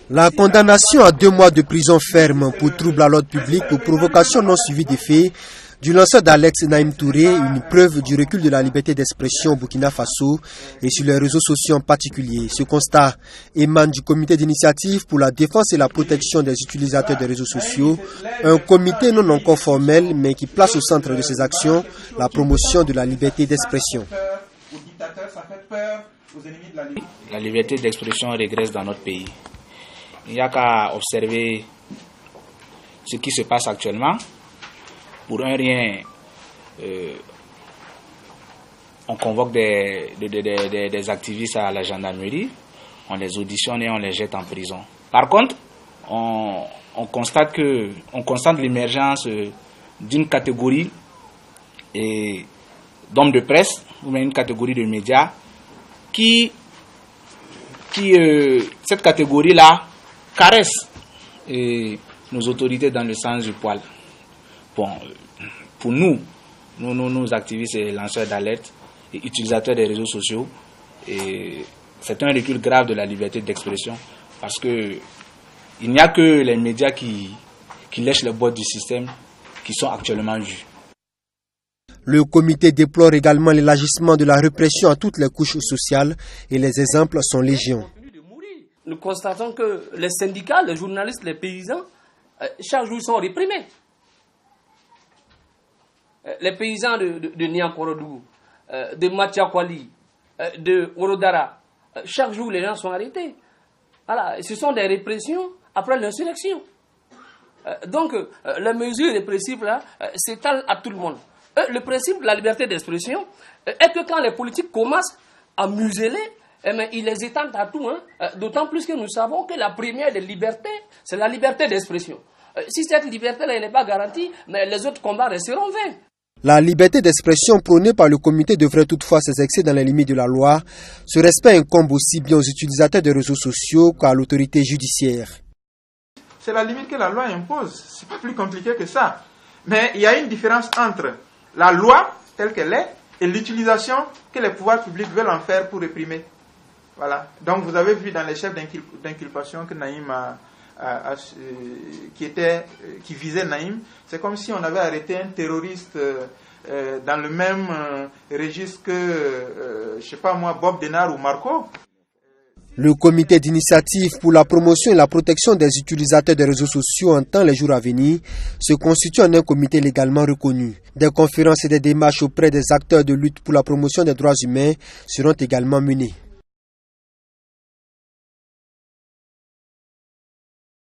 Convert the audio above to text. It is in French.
La condamnation à 2 mois de prison ferme pour trouble à l'ordre public ou provocation non suivie des faits du lanceur d'Alex Naïm Touré, une preuve du recul de la liberté d'expression au Burkina Faso et sur les réseaux sociaux en particulier. Ce constat émane du comité d'initiative pour la défense et la protection des utilisateurs des réseaux sociaux, un comité non encore formel mais qui place au centre de ses actions la promotion de la liberté d'expression. La liberté d'expression régresse dans notre pays. Il n'y a qu'à observer ce qui se passe actuellement. Pour un rien, on convoque des activistes à la gendarmerie, on les auditionne et on les jette en prison. Par contre, on constate l'émergence d'une catégorie d'hommes de presse ou même une catégorie de médias cette catégorie-là caresse nos autorités dans le sens du poil. Bon, pour nous activistes et lanceurs d'alerte et utilisateurs des réseaux sociaux, c'est un recul grave de la liberté d'expression parce que il n'y a que les médias qui lèchent les bottes du système qui sont actuellement vus. Le comité déplore également l'élargissement de la répression à toutes les couches sociales et les exemples sont légion. Nous constatons que les syndicats, les journalistes, les paysans, chaque jour sont réprimés. Les paysans de Niankorodou, de Matiakwali, de Orodara, chaque jour les gens sont arrêtés. Voilà, ce sont des répressions après l'insurrection. Donc, les mesures répressives là s'étalent à tout le monde. Le principe de la liberté d'expression est que quand les politiques commencent à museler, ils les étendent à tout. D'autant plus que nous savons que la première des libertés, c'est la liberté d'expression. Si cette liberté-là n'est pas garantie, mais les autres combats resteront vains. La liberté d'expression prônée par le comité devrait toutefois s'exercer dans les limites de la loi. Ce respect incombe aussi bien aux utilisateurs des réseaux sociaux qu'à l'autorité judiciaire. C'est la limite que la loi impose. C'est pas plus compliqué que ça. Mais il y a une différence entre la loi telle qu'elle est et l'utilisation que les pouvoirs publics veulent en faire pour réprimer. Voilà. Donc vous avez vu dans les chefs d'inculpation que Naïm qui visait Naïm, c'est comme si on avait arrêté un terroriste dans le même registre que, je sais pas moi, Bob Denard ou Marco. Le comité d'initiative pour la promotion et la protection des utilisateurs des réseaux sociaux entend les jours à venir se constitue en un comité légalement reconnu. Des conférences et des démarches auprès des acteurs de lutte pour la promotion des droits humains seront également menées.